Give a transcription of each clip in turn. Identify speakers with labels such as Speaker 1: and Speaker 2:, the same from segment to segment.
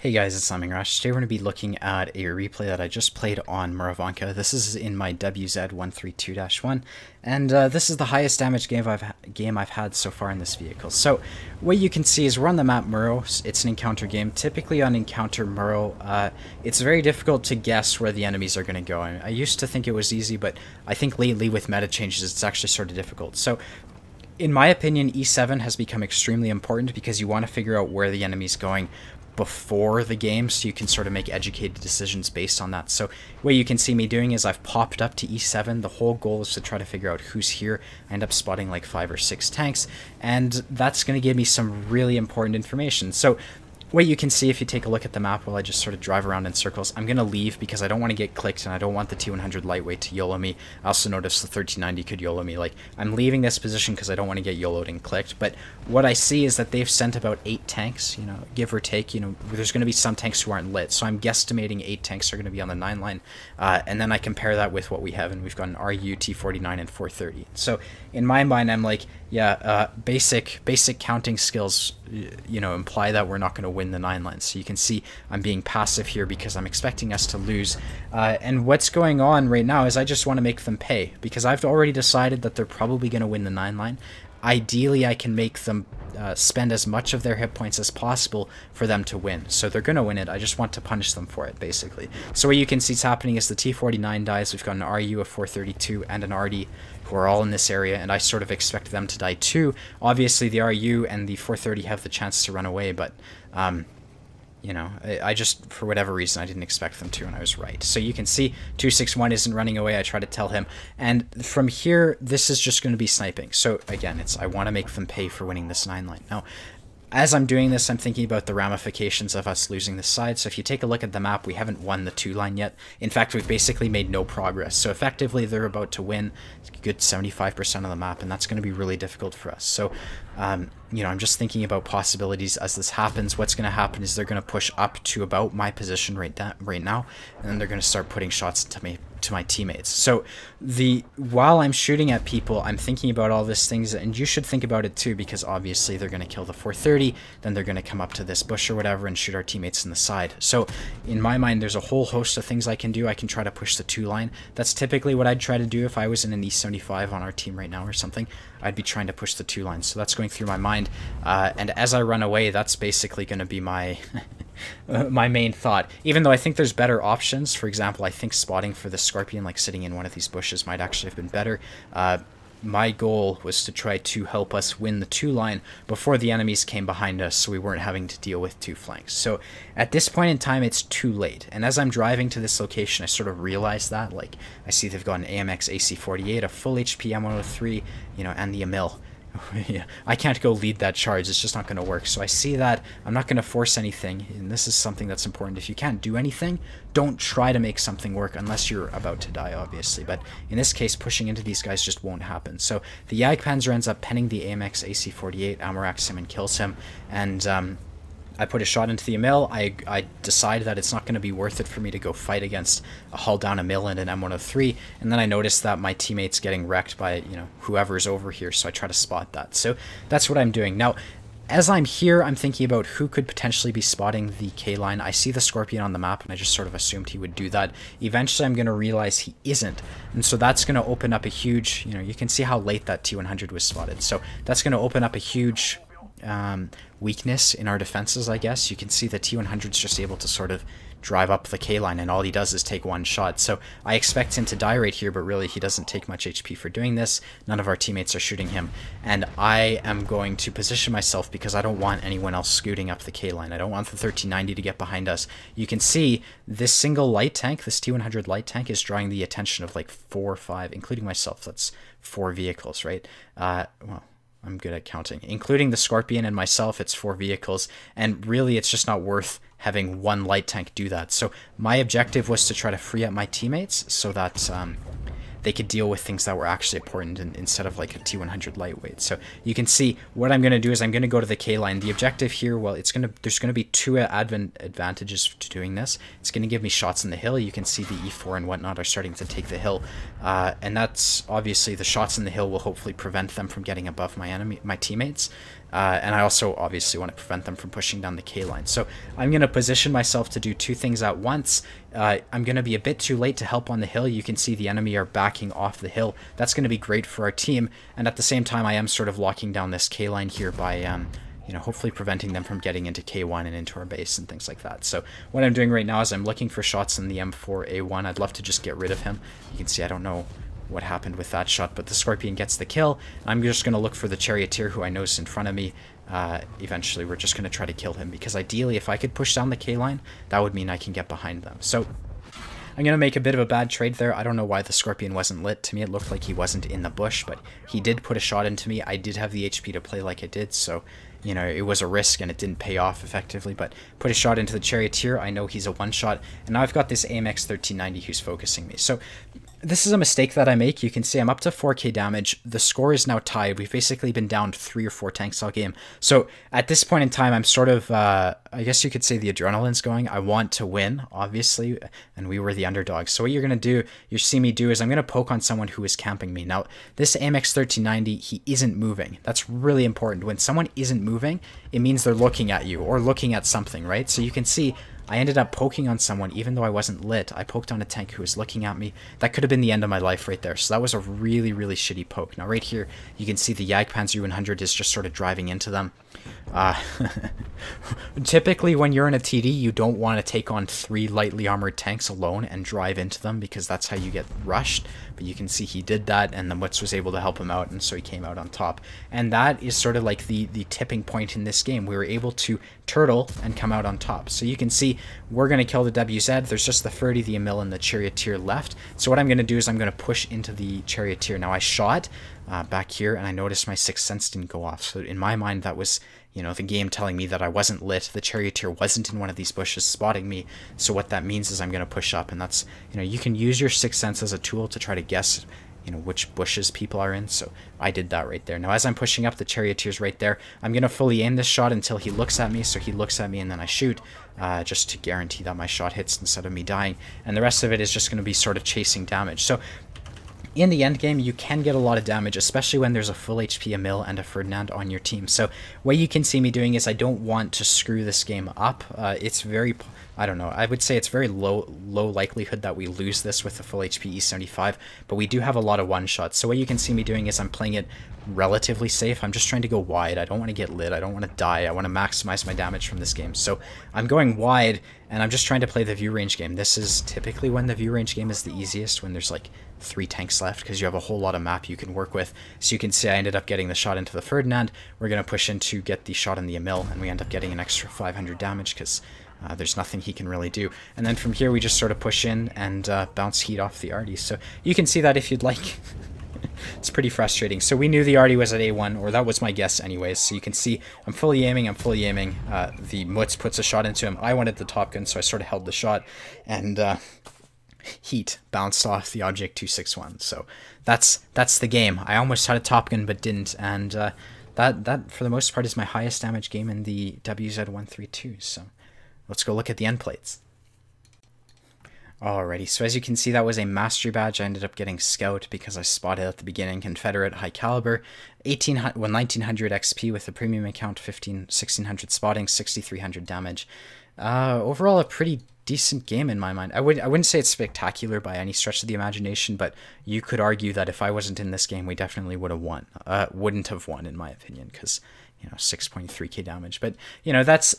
Speaker 1: Hey guys, it's Lemmingrash. Today we're going to be looking at a replay that I just played on Murovanka. This is in my WZ132-1, and this is the highest damage game I've had so far in this vehicle. So, what you can see is we're on the map Muro. It's an encounter game. Typically on encounter Muro, it's very difficult to guess where the enemies are going to go. I used to think it was easy, but I think lately with meta changes it's actually sort of difficult. So, in my opinion, E7 has become extremely important because you want to figure out where the enemy's going before the game, so you can sort of make educated decisions based on that. So what you can see me doing is I've popped up to E7. The whole goal is to try to figure out who's here. I end up spotting like 5 or 6 tanks, and that's going to give me some really important information. So what you can see if you take a look at the map while I just sort of drive around in circles, I'm going to leave because I don't want to get clicked and I don't want the T100 lightweight to YOLO me. I also noticed the 1390 could YOLO me. Like, I'm leaving this position because I don't want to get YOLO'd and clicked. But what I see is that they've sent about 8 tanks, you know, give or take. You know, there's going to be some tanks who aren't lit. So I'm guesstimating 8 tanks are going to be on the 9 line. And then I compare that with what we have, and we've got an RU, T49, and 430. So in my mind, I'm like, yeah, basic counting skills, you know, imply that we're not going to win the 9 line. So you can see I'm being passive here because I'm expecting us to lose. And what's going on right now is I just want to make them pay because I've already decided that they're probably going to win the 9 line. Ideally, I can make them spend as much of their hit points as possible for them to win. So they're going to win it. I just want to punish them for it, basically. So what you can see is happening is the T49 dies. We've got an RU, a 432, and an RD who are all in this area, and I sort of expect them to die too. Obviously, the RU and the 430 have the chance to run away, but you know, I just, for whatever reason, I didn't expect them to, and I was right. So you can see 261 isn't running away. I try to tell him. And from here, this is just going to be sniping. So again, I want to make them pay for winning this 9 line. Now, as I'm doing this, I'm thinking about the ramifications of us losing this side. So if you take a look at the map, we haven't won the 2 line yet. In fact, we've basically made no progress. So effectively, they're about to win a good 75% of the map, and that's going to be really difficult for us. So, you know, I'm just thinking about possibilities as this happens. What's going to happen is they're going to push up to about my position right now, and then they're going to start putting shots into me, to my teammates. So while I'm shooting at people, I'm thinking about all these things, and you should think about it too, because obviously they're going to kill the 430, then they're going to come up to this bush or whatever and shoot our teammates in the side. So in my mind, there's a whole host of things I can do. I can try to push the 2 line. That's typically what I'd try to do if I was in an E75 on our team right now or something. I'd be trying to push the 2 lines. So that's going through my mind. And as I run away, that's basically going to be my my main thought. Even though I think there's better options. For example, I think spotting for the Scorpion, like sitting in one of these bushes, might actually have been better. My goal was to try to help us win the 2 line before the enemies came behind us, so we weren't having to deal with 2 flanks. So at this point in time, it's too late. And as I'm driving to this location, I sort of realized that. Like, I see they've got an AMX AC48, a full HP M103, you know, and the Emil. Yeah, I can't go lead that charge. It's just not going to work. So I see that. I'm not going to force anything. And this is something that's important. If you can't do anything, don't try to make something work unless you're about to die, obviously. But in this case, pushing into these guys just won't happen. So the Jagdpanzer ends up penning the AMX AC48, Amoraks him and kills him. And I put a shot into the Emil. I decide that it's not going to be worth it for me to go fight against a hull down Emil and an M103, and then I notice that my teammate's getting wrecked by, you know, whoever's over here, so I try to spot that. So that's what I'm doing. Now, as I'm here, I'm thinking about who could potentially be spotting the K-line. I see the Scorpion on the map, and I just sort of assumed he would do that. Eventually, I'm going to realize he isn't, and so that's going to open up a huge, you know, you can see how late that T100 was spotted. So that's going to open up a huge weakness in our defenses, I guess. You can see the T100's just able to sort of drive up the K-line, and all he does is take 1 shot. So I expect him to die right here, but really he doesn't take much HP for doing this. None of our teammates are shooting him, and I am going to position myself because I don't want anyone else scooting up the K-line. I don't want the 1390 to get behind us. You can see this single light tank, this T100 light tank, is drawing the attention of like 4 or 5, including myself. That's 4 vehicles, right? Well, I'm good at counting. Including the Scorpion and myself, it's 4 vehicles, and really it's just not worth having 1 light tank do that. So my objective was to try to free up my teammates so that they could deal with things that were actually important instead of like a T100 lightweight. So you can see what I'm going to do is I'm going to go to the K-line. The objective here, well, there's going to be 2 advantages to doing this. It's going to give me shots in the hill. You can see the E4 and whatnot are starting to take the hill. And that's obviously the shots in the hill will hopefully prevent them from getting above my teammates. And I also obviously want to prevent them from pushing down the K line. So I'm going to position myself to do two things at once. I'm going to be a bit too late to help on the hill. You can see the enemy are backing off the hill. That's going to be great for our team. And at the same time, I am sort of locking down this K line here by, you know, hopefully preventing them from getting into K1 and into our base and things like that. So what I'm doing right now is I'm looking for shots in the M4A1. I'd love to just get rid of him. You can see I don't know what happened with that shot, but the Scorpion gets the kill. I'm just going to look for the Charioteer, who I know is in front of me. Eventually we're just going to try to kill him, because ideally if I could push down the K line, that would mean I can get behind them. So I'm going to make a bit of a bad trade there. I don't know why the Scorpion wasn't lit. To me it looked like he wasn't in the bush, but he did put a shot into me. I did have the HP to play like I did, so you know, it was a risk and it didn't pay off effectively, but put a shot into the Charioteer. I know he's a one-shot, and now I've got this AMX 1390 who's focusing me. So this is a mistake that I make. You can see I'm up to 4k damage. The score is now tied. We've basically been down 3 or 4 tanks all game. So at this point in time, I'm sort of, I guess you could say the adrenaline's going. I want to win, obviously, and we were the underdogs. So what you're going to do, you see me do, is I'm going to poke on someone who is camping me. Now, this AMX 1390, he isn't moving. That's really important. When someone isn't moving, it means they're looking at you or looking at something, right? So you can see I ended up poking on someone even though I wasn't lit. I poked on a tank who was looking at me. That could have been the end of my life right there. So that was a really, really shitty poke. Now right here, you can see the Jagdpanzer 100 is just sort of driving into them. Typically when you're in a TD, you don't want to take on 3 lightly armored tanks alone and drive into them, because that's how you get rushed. But you can see he did that, and the Mutz was able to help him out, and so he came out on top. And that is sort of like the tipping point in this game. We were able to turtle and come out on top. So you can see we're going to kill the WZ. There's just the 30, the Emil, and the Charioteer left. So what I'm going to do is I'm going to push into the Charioteer. Now I shot back here, and I noticed my Sixth Sense didn't go off. So in my mind, that was, you know, the game telling me that I wasn't lit. The Charioteer wasn't in one of these bushes spotting me. So what that means is I'm going to push up, and that's, you know, you can use your Sixth Sense as a tool to try to guess, you know, which bushes people are in. So I did that right there. Now as I'm pushing up, the Charioteer's right there. I'm going to fully aim this shot until he looks at me. So he looks at me and then I shoot, just to guarantee that my shot hits instead of me dying. And the rest of it is just going to be sort of chasing damage. So in the end game, you can get a lot of damage, especially when there's a full HP Emil and a Ferdinand on your team. So what you can see me doing is I don't want to screw this game up. It's very, I don't know, I would say it's very low likelihood that we lose this with the full HP E75, but we do have a lot of one-shots. So what you can see me doing is I'm playing it relatively safe. I'm just trying to go wide. I don't want to get lit. I don't want to die. I want to maximize my damage from this game. So I'm going wide, and I'm just trying to play the view range game. This is typically when the view range game is the easiest, when there's like 3 tanks left, because you have a whole lot of map you can work with. So you can see I ended up getting the shot into the Ferdinand. We're going to push in to get the shot in the Emil, and we end up getting an extra 500 damage because there's nothing he can really do. And then from here we just sort of push in and bounce heat off the Arty. So you can see that if you'd like. It's pretty frustrating. So we knew the Arty was at A1, or that was my guess anyways. So you can see I'm fully aiming. The Mutz puts a shot into him. I wanted the Top Gun, so I sort of held the shot, and heat bounced off the Object 261. So that's the game. I almost had a Top Gun but didn't, and that for the most part is my highest damage game in the WZ132. So let's go look at the end plates. Alrighty, so as you can see, that was a mastery badge. I ended up getting Scout because I spotted at the beginning Confederate High Caliber, 1900 XP with a premium account, 1600 spotting, 6300 damage. Overall, a pretty decent game in my mind. I wouldn't say it's spectacular by any stretch of the imagination, but you could argue that if I wasn't in this game, we definitely would have won. Wouldn't have won, in my opinion, because, you know, 6.3k damage. But, you know, that's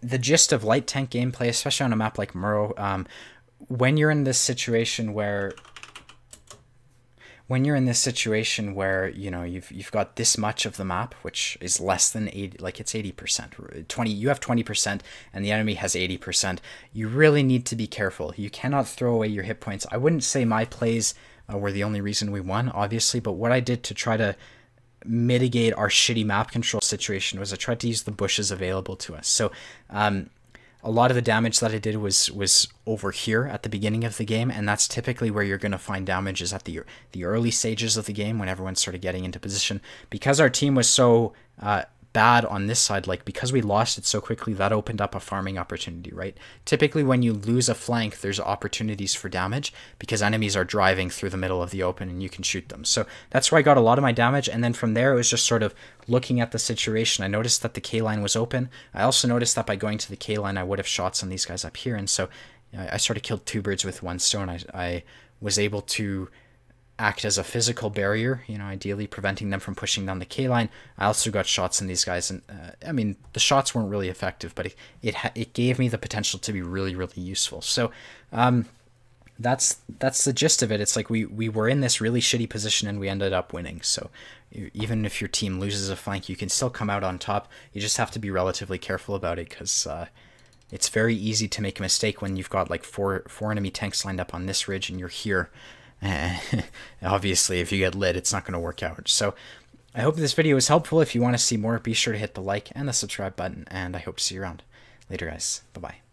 Speaker 1: the gist of light tank gameplay, especially on a map like Muro. When you're in this situation where you know you've got this much of the map, which is less than 80, like it's 80%, 20, you have 20% and the enemy has 80%, you really need to be careful. You cannot throw away your hit points. I wouldn't say my plays were the only reason we won, obviously, but what I did to try to mitigate our shitty map control situation was I tried to use the bushes available to us. So a lot of the damage that I did was over here at the beginning of the game, and that's typically where you're going to find damage, is at the early stages of the game when everyone's sort of getting into position. Because our team was so bad on this side, like because we lost it so quickly, that opened up a farming opportunity, right? Typically when you lose a flank, there's opportunities for damage because enemies are driving through the middle of the open and you can shoot them. So that's where I got a lot of my damage, and then from there it was just sort of looking at the situation. I noticed that the K line was open. I also noticed that by going to the K line I would have shots on these guys up here, and so I sort of killed two birds with one stone. I was able to act as a physical barrier, ideally preventing them from pushing down the K line. I also got shots on these guys, and I mean, the shots weren't really effective, but it gave me the potential to be really, really useful. So that's the gist of it. It's like we were in this really shitty position and we ended up winning. So even if your team loses a flank, you can still come out on top. You just have to be relatively careful about it, because it's very easy to make a mistake when you've got like four enemy tanks lined up on this ridge and you're here. Obviously, if you get lit, it's not going to work out. So I hope this video was helpful. If you want to see more, be sure to hit the like and the subscribe button, and I hope to see you around. Later, guys. Bye-bye.